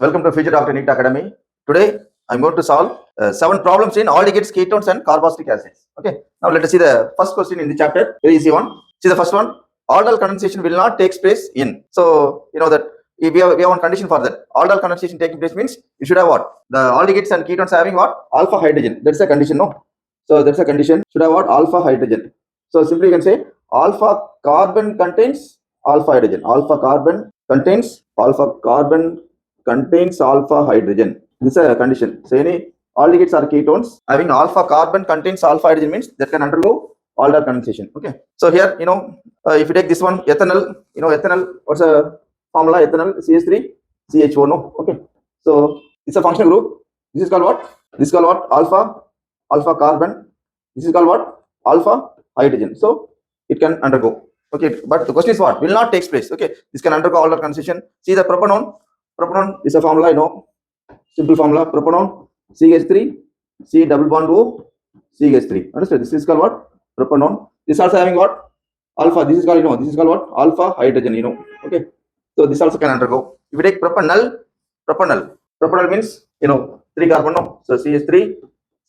Welcome to Future Doctor NEET Academy. Today, I'm going to solve 7 problems in aldehydes, ketones, and carboxylic acids. Okay. Now let us see the first question in the chapter. Very easy one. See the first one. Aldol condensation will not take place in. So you know that if we have one condition for that. Aldol condensation taking place means you should have what? The aldehydes and ketones having what? Alpha hydrogen. That's a condition, no? So that's a condition. Should have what? Alpha hydrogen. So simply you can say alpha carbon contains alpha hydrogen. Alpha carbon contains alpha hydrogen. This is a condition. So any aldehydes or ketones having alpha carbon contains alpha hydrogen means that can undergo Aldol condensation. Okay. So here, if you take this one, ethanol, ethanol, what's a formula? Ethanol, CH3, CHO, no? Okay. So it's a functional group. This is called what? This is called what? Alpha carbon. This is called what? Alpha hydrogen. So it can undergo. Okay. But the question is what? Will not take place. Okay. This can undergo Aldol condensation. See the propanone. Propanone is a formula, simple formula. Propanone, CH3, C double bond O, CH3. Understood? This is called what? Propanone. This also having what? Alpha. This is called, this is called what? Alpha hydrogen, Okay. So this also can undergo. If you take propanol means, 3 carbon, no? So CH3,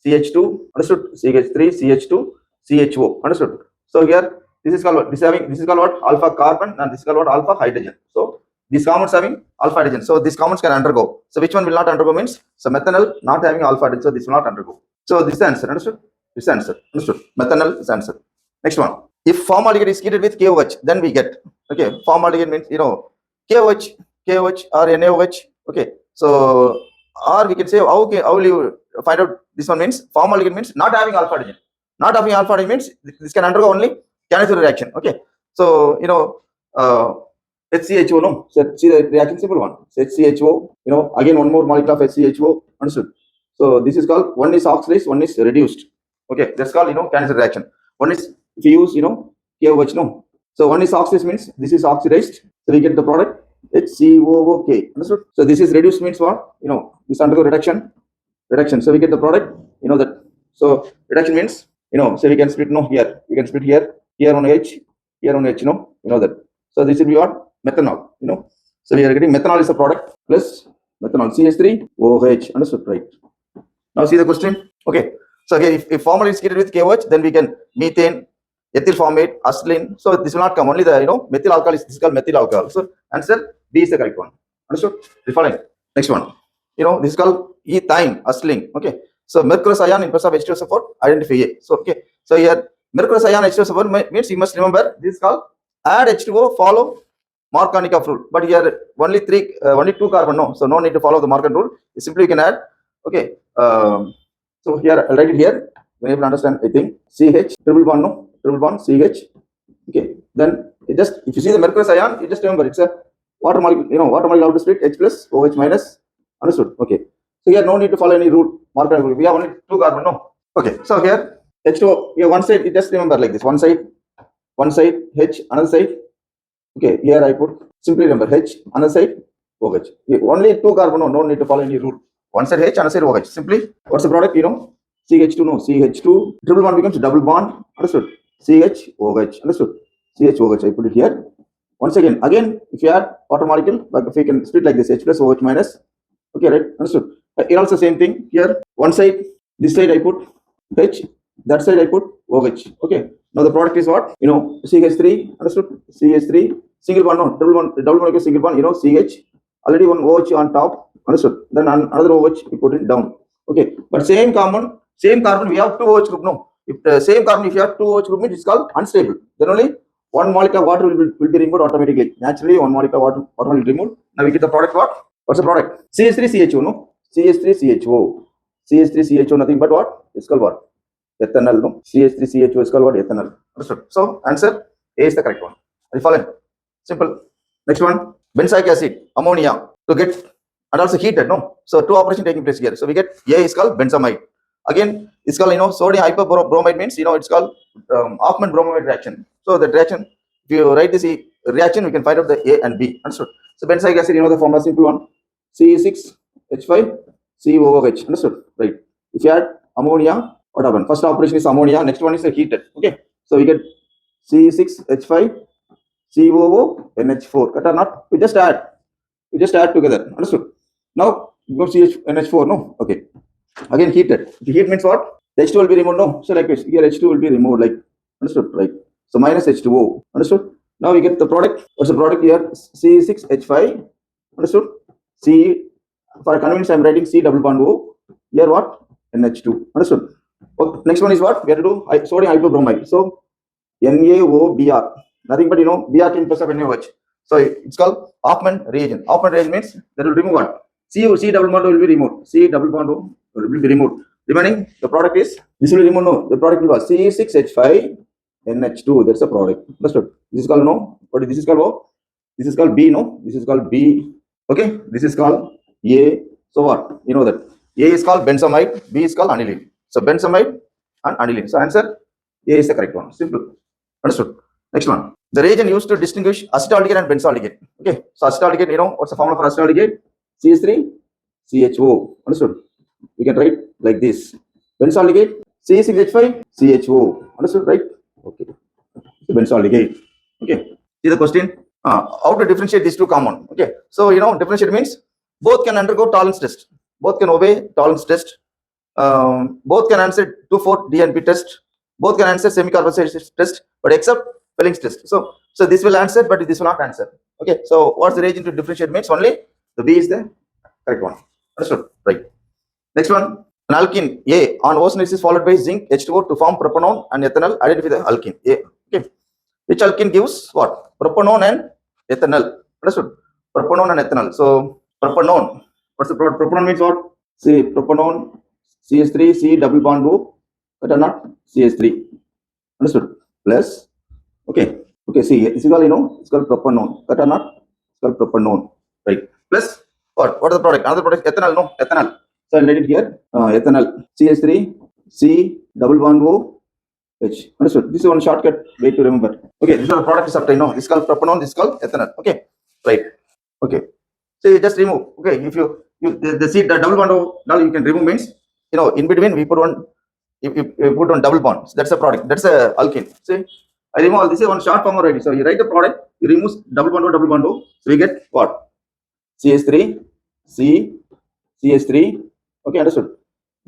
CH2, understood? CH3, CH2, CHO, understood? So here, this is called what? This is called what? Alpha carbon, and this is called what? Alpha hydrogen. So these compounds having alpha hydrogen. So these compounds can undergo. So which one will not undergo means, so methanol not having alpha hydrogen, so this will not undergo. So this is the answer, understood? This is the answer, understood? Methanol is the answer. Next one. If formaldehyde is heated with KOH, then we get, okay, formaldehyde means, KOH or NaOH, okay. So, or we can say, okay, how will you find out this one means, formaldehyde means not having alpha hydrogen. Not having alpha hydrogen means this can undergo only Cannister reaction, okay. So, HCHO, no? So see the reaction, simple one. So HCHO, again one more molecule of HCHO, understood? So this is called, one is oxidized, one is reduced. Okay, that's called, Cannister reaction. One is, if you use, KOH, no? So one is oxidized means this is oxidized. So we get the product HCOOK, understood? So this is reduced means what? This undergo reduction. So we get the product, that. So reduction means, so we can split, here. We can split here on H, here on H, that. So this will be what? Methanol, So we are getting methanol is a product plus methanol, CH3OH, understood, right? Now see the question. Okay. So here if formaldehyde is heated with KOH, then we can methane, ethyl formate, acetylene. So this will not come. Only the methyl alcohol is, this is called methyl alcohol. So answer B is the correct one. Understood? The following. Next one. This is called ethyne, acetylene. Okay. So mercurous ion in presence of H2SO4, identify A. So okay. So here mercurous ion H2SO4 means you must remember this is called add H2O, follow Markovnikov rule. But here only 2 carbon, no. So no need to follow the Markovnikov rule. Simply you can add. Okay. So here I'll write it here. When you able to understand, I think CH triple bond CH. Okay. Then if you see the mercurous ion, you just remember it's a water molecule. Water molecule out to split H plus OH minus. Understood? Okay. So here no need to follow any rule. Markovnikov rule. We have only 2 carbon, no. Okay. So here H2O. Here one side. You just remember like this. One side H, another side. Okay, here I put, simply remember H, another side OH. Only 2 carbon, no need to follow any rule. One side H, another side OH. Simply, what's the product? CH2, no, CH2, triple bond becomes double bond, understood? CHOH, understood? CHOH, I put it here. Once again, if you add water molecule, like if you can split like this, H plus OH minus, okay, right, understood? Here also same thing, here, one side, this side I put H, that side I put OH, okay? Now the product is what? CH3, understood? CH3, single bond, no, double bond, single bond, CH, already one OH on top, understood? Then another OH, you put it down, okay? But same carbon, we have 2 OH group, no? If the same carbon, if you have 2 OH group, it's called unstable. Then only one molecule of water will be removed automatically. Naturally, one molecule of water will be removed. Now we get the product what? What's the product? CH3CHO, no? CH3CHO. CH3CHO, nothing but what? It's called what? Ethanol, no? CH3CHO is called what? Ethanol. Understood? So answer A is the correct one. Are you following? Simple. Next one, benzoic acid, ammonia to get and also heated, no? So 2 operations taking place here. So we get A is called benzamide. Again, it's called sodium hyperbromide means it's called Hoffman bromide reaction. So the reaction, if you write this reaction, we can find out the A and B. Understood? So benzoic acid, the formula simple one, C6H5COOH. Understood? Right. If you add ammonia, what happened? First operation is ammonia, next one is heated. Okay. So we get C6H5COONH4. Correct or not? We just add together. Understood? Now you go NH4, no? Okay. Again heated. The heat means what? The H2 will be removed, no? So like this, here H2 will be removed, like, understood, right? So minus H2O, understood? Now we get the product. What's the product here? C6H5, understood? C, for convenience I'm writing C double bond O. Here what? NH2, understood? Okay. Next one is what? We have to do sodium hypobromide. So NaOBr, nothing but Br can plus of NaOH. So it's called Hoffman reagent. Hoffman reagent means that will remove what? C double bond O will be removed. C double bond O will be removed. Remaining the product is, this will be removed, no? The product will be C6H5 NH2. That's the product. Understood? This is called no. What is this is called? Oh, this is called B, no? This is called B. Okay, this is called A. So what? You know that A is called benzamide, B is called aniline. So benzamide and aniline. So answer A is the correct one. Simple. Understood? Next one. The reagent used to distinguish acetaldehyde and benzaldehyde. Okay. So acetaldehyde, what's the formula for acetaldehyde? CH3 CHO. Understood? We can write like this. Benzaldehyde C6H5 CHO. Understood? Right? Okay. So benzaldehyde. Okay. See the question. How to differentiate these two compounds? Okay. So differentiate means both can undergo tolerance test. Both can obey tolerance test. Both can answer 2,4-DNP test. Both can answer semi-carboxylate test, but except Felling's test. So this will answer, but this will not answer. Okay. So what's the reagent to differentiate means only the B is the correct one. Understood? Right. Next one. An alkene A on ozonolysis is followed by zinc H2O to form propanone and ethanol. Identify the alkene A. Okay. Which alkene gives what? Propanone and ethanol. Understood? Propanone and ethanol. So propanone. What's the propanone means what? See, propanone CH3 C double bond O. But are not CH3. Understood? Plus. Okay. Okay. See, this is called it's called propanone. But are not. It's called propanone. Right. Plus what? What is the product? Another product ethanol. No, ethanol. So I'll write it here. Ethanol CH3 C double bond O H. Understood? This is one shortcut way to remember. Okay, this is the product is obtained. No, this is called propanone, this is called ethanol. Okay, right. Okay. So you just remove. Okay, if you the C the double bond O, now you can remove means in between we put one you put one double bond. So that's a product. That's a alkene. See, I remove all this is one short form already. So you write the product, you remove double bond O. So we get what? CH3 C CH3. Okay, understood.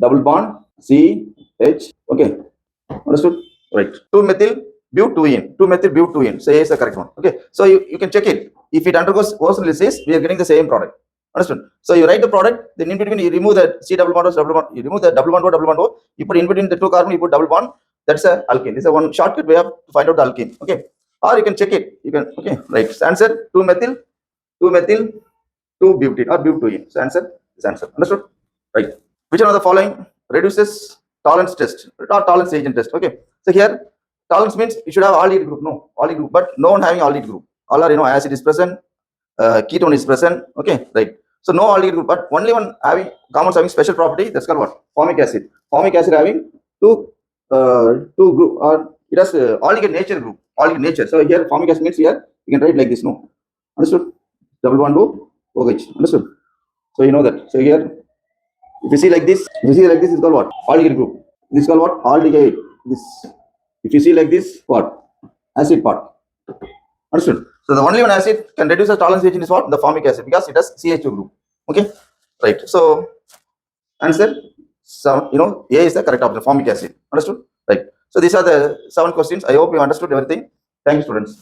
Double bond C H. Okay, understood. Right. 2-methyl butene. 2-methyl butene. So A is the correct one. Okay. So you can check it. If it undergoes ozonolysis, we are getting the same product. Understood. So you write the product, then in between you remove the C double bond O, you remove the double bond O, you put in between the two carbon, you put double bond. That's a alkene. This is one shortcut way of to find out the alkene. Okay. Or you can check it. You can right. So answer 2-methyl 2-butene or butene. So answer is answer. Understood? Right. Which one of the following reduces tolerance test or tolerance agent test? Okay. So here tolerance means you should have aldehyde group. No, aldehyde group, but no one having aldehyde group. All are acid is present, ketone is present. Okay, right. So no aldehyde group, but only one having compounds having special property. That's called what? Formic acid. Formic acid having two group or it has aldehyde nature group. Aldehyde nature. So here formic acid means here you can write like this. No, understood? Double bond OH. Understood? So you know that. So here. If you see like this, it's called what? Aldehyde group. This is called what? Aldehyde. This. If you see like this, what? Acid part. Understood? So the only one acid can reduce the tolerance agent is what? The formic acid because it has CH2 group. Okay? Right. So answer. So A is the correct option. Formic acid. Understood? Right. So these are the 7 questions. I hope you understood everything. Thank you, students.